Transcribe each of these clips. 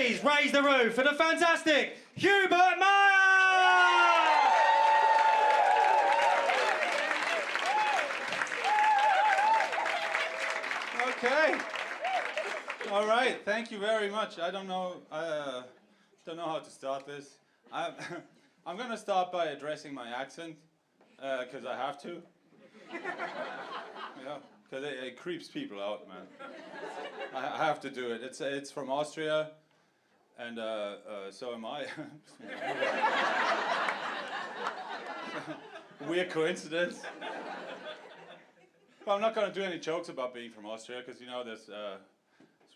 Please raise the roof for the fantastic Hubert Mayr! Okay. All right. Thank you very much. I don't know how to start this. I'm going to start by addressing my accent because I have to. Yeah, because it creeps people out, man. I have to do it. It's from Austria, and so am I. Weird coincidence. Well, I'm not going to do any jokes about being from Austria because, you know, there's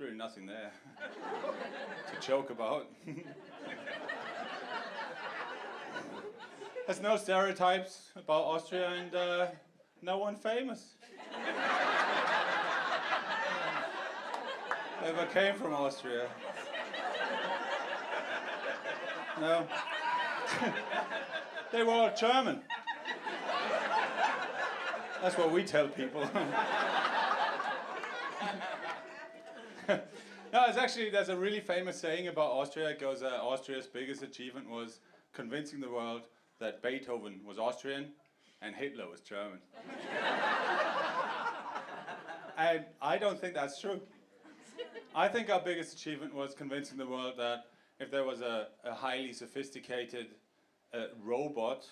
really nothing there to joke about. There's no stereotypes about Austria and no one famous ever came from Austria. No. They were all German. That's what we tell people. No, there's a really famous saying about Austria. It goes, Austria's biggest achievement was convincing the world that Beethoven was Austrian and Hitler was German. And I don't think that's true. I think our biggest achievement was convincing the world that if there was a highly sophisticated robot,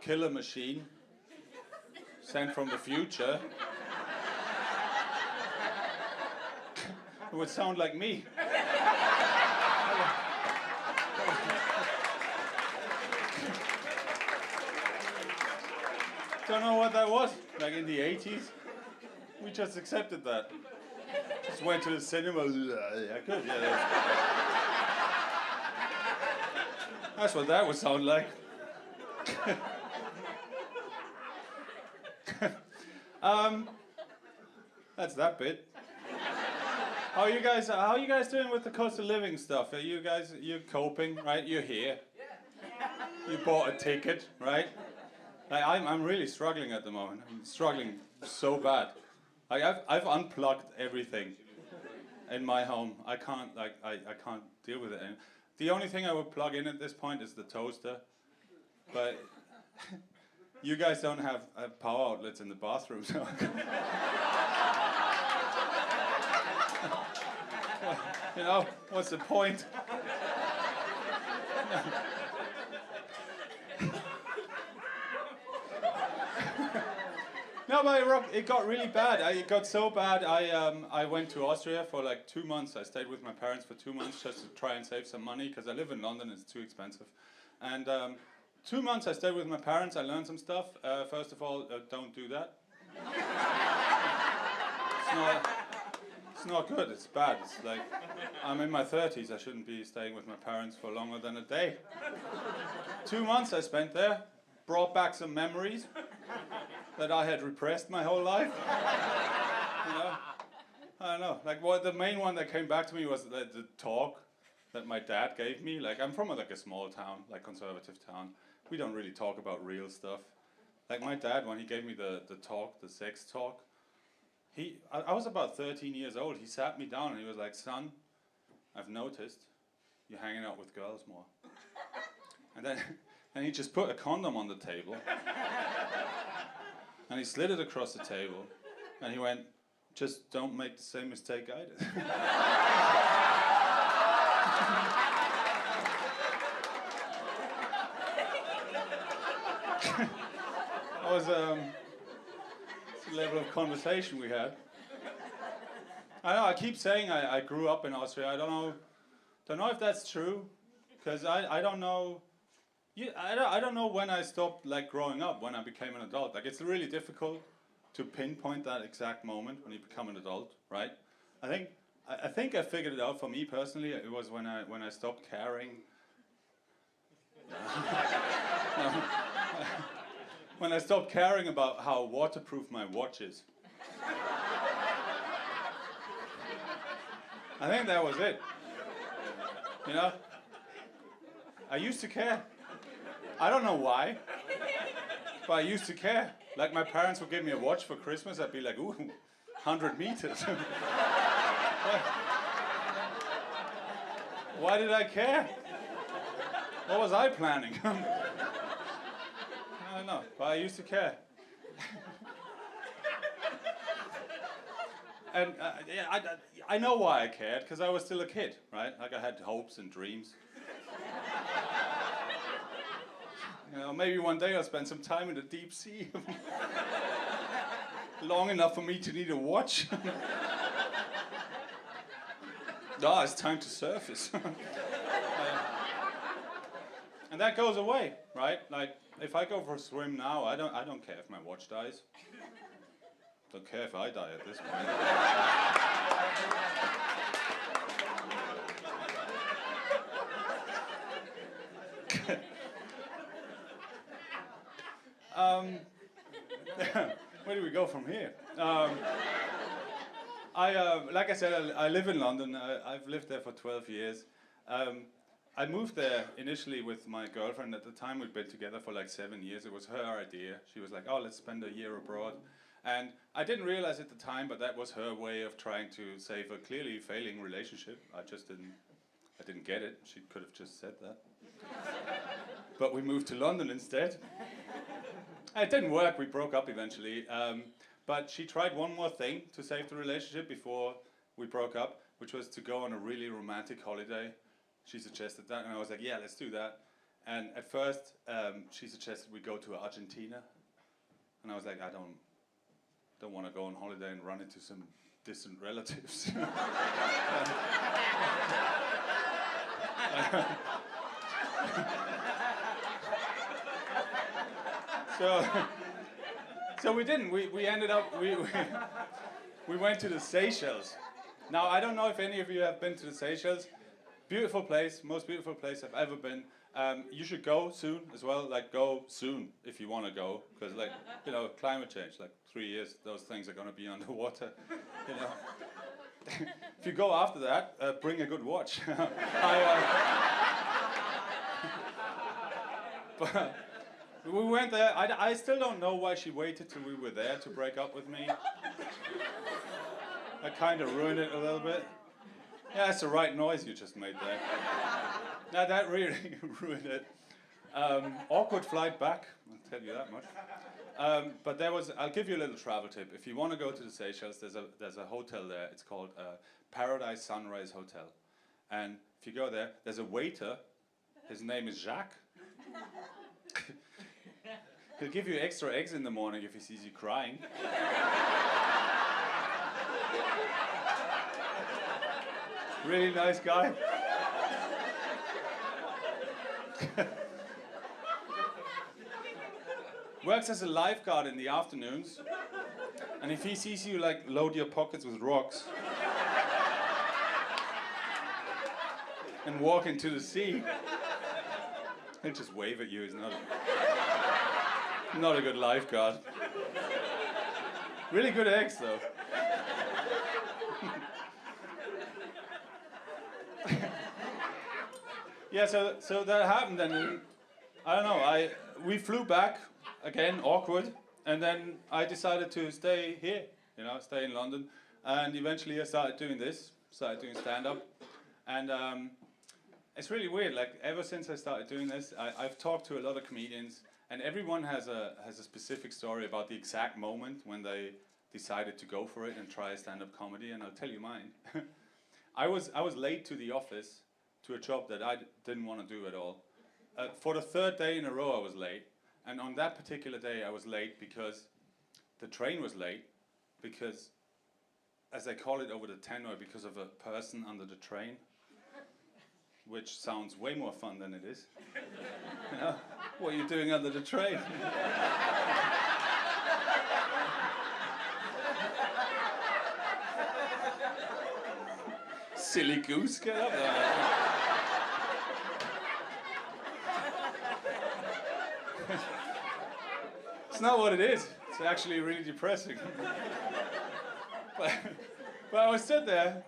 killer machine, sent from the future, it would sound like me. Don't know what that was, like in the 80s. We just accepted that. Just went to the cinema, I could, yeah. That's what that would sound like. That's that bit. How are you guys doing with the cost of living stuff? You're coping, right? You're here. You bought a ticket, right? Like, I'm really struggling at the moment. I'm struggling so bad. Like I've unplugged everything in my home. I can't deal with it anymore. The only thing I would plug in at this point is the toaster. But you guys don't have power outlets in the bathroom, so you know, what's the point? No, but it got really bad. It got so bad, I went to Austria for like 2 months. I stayed with my parents for 2 months just to try and save some money because I live in London, it's too expensive. And 2 months I stayed with my parents, I learned some stuff. First of all, don't do that. It's not good, it's bad. It's like, I'm in my 30s, I shouldn't be staying with my parents for longer than a day. 2 months I spent there, brought back some memories that I had repressed my whole life. You know? I don't know, like the main one that came back to me was the talk that my dad gave me. Like, I'm from like a small town, like conservative town. We don't really talk about real stuff. Like my dad, when he gave me the talk, the sex talk, I was about 13 years old. He sat me down and he was like, "Son, I've noticed you're hanging out with girls more." And then he just put a condom on the table. And he slid it across the table. And he went, "Just don't make the same mistake I did." That was the level of conversation we had. I know, I keep saying I grew up in Austria. I don't know if that's true, because I don't know. I don't know when I stopped like growing up, when I became an adult. Like, it's really difficult to pinpoint that exact moment when you become an adult, right? I think I figured it out for me personally. It was when I stopped caring. When I stopped caring about how waterproof my watch is. I think that was it. You know? I used to care. I don't know why, but I used to care. Like, my parents would give me a watch for Christmas, I'd be like, ooh, 100 meters. Why did I care? What was I planning? I don't know, but I used to care. And yeah, I know why I cared, because I was still a kid, right? Like I had hopes and dreams. You know, maybe one day I'll spend some time in the deep sea. Long enough for me to need a watch. Ah, it's time to surface. And that goes away, right? Like, if I go for a swim now, I don't care if my watch dies. Don't care if I die at this point. Where do we go from here? Like I said, I live in London. I've lived there for 12 years. I moved there initially with my girlfriend. At the time, we'd been together for like 7 years. It was her idea. She was like, oh, let's spend a year abroad. And I didn't realize at the time, but that was her way of trying to save a clearly failing relationship. I didn't get it. She could have just said that. But we moved to London instead. It didn't work. We broke up eventually. But she tried one more thing to save the relationship before we broke up, which was to go on a really romantic holiday. She suggested that, and I was like, yeah, let's do that. And at first, she suggested we go to Argentina. And I was like, I don't want to go on holiday and run into some distant relatives. So we didn't. We ended up, we went to the Seychelles. Now, I don't know if any of you have been to the Seychelles. Beautiful place, most beautiful place I've ever been. You should go soon as well, like go soon if you want to go, because like, you know, climate change, like 3 years, those things are going to be underwater, you know. If you go after that, bring a good watch. But we went there. I still don't know why she waited till we were there to break up with me. I kind of ruined it a little bit. Yeah, that's the right noise you just made there. Now that really ruined it. Awkward flight back, I'll tell you that much. But I'll give you a little travel tip. If you want to go to the Seychelles, there's a hotel there. It's called Paradise Sunrise Hotel. And if you go there, there's a waiter. His name is Jacques. He'll give you extra eggs in the morning if he sees you crying. Really nice guy. Works as a lifeguard in the afternoons. And if he sees you like load your pockets with rocks and walk into the sea, he'll just wave at you. He's not a good lifeguard. Really good eggs though. Yeah, so that happened, and I don't know. We flew back again, awkward, and then I decided to stay here, you know, stay in London, and eventually I started doing stand-up, and it's really weird. Like ever since I started doing this, I've talked to a lot of comedians, and everyone has a specific story about the exact moment when they decided to go for it and try stand-up comedy, and I'll tell you mine. I was late to the office. To a job that I didn't want to do at all. For the third day in a row I was late, and on that particular day I was late because the train was late, because, as they call it over the Tenor, because of a person under the train, which sounds way more fun than it is. You know, what are you doing under the train? Silly goose, get up there. It's not what it is. It's actually really depressing. but I was stood there,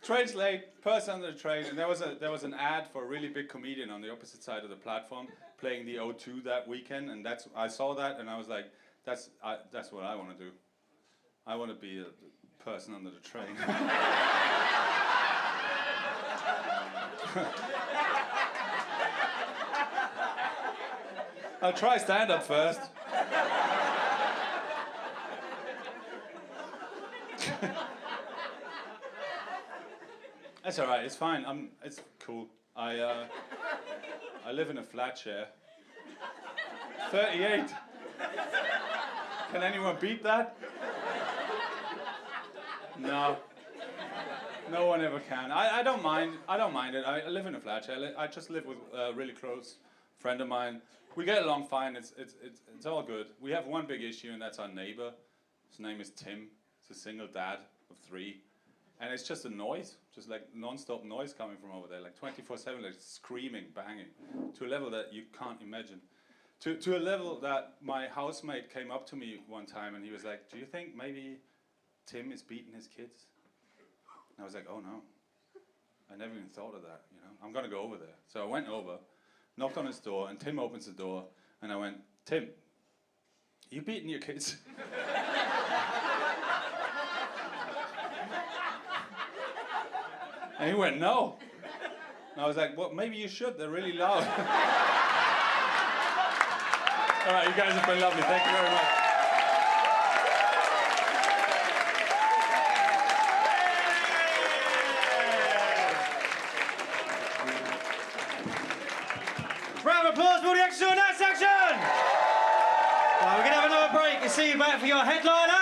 train's late, person under the train, and there was an ad for a really big comedian on the opposite side of the platform playing the O2 that weekend, and I saw that and I was like, that's what I want to do. I want to be a person under the train. I'll try stand-up first. That's all right. It's fine. It's cool. I live in a flat share. 38. Can anyone beat that? No. No one ever can. I don't mind. I don't mind it. I live in a flat share. I just live with a really close friend of mine. We get along fine. It's all good. We have one big issue, and that's our neighbor. His name is Tim. He's a single dad of 3. And it's just a noise, just like non-stop noise coming from over there, like 24/7, like screaming, banging, to a level that you can't imagine. To a level that my housemate came up to me one time and he was like, "Do you think maybe Tim is beating his kids?" And I was like, "Oh no, I never even thought of that, you know. I'm gonna go over there." So I went over, knocked on his door, and Tim opens the door, and I went, "Tim, are you beating your kids?" And he went, "No." And I was like, "Well, maybe you should. They're really loud." All right, you guys have been lovely. Thank you very much. Round of applause for the extra in that section. Right, we're going to have another break and see you back for your headliner.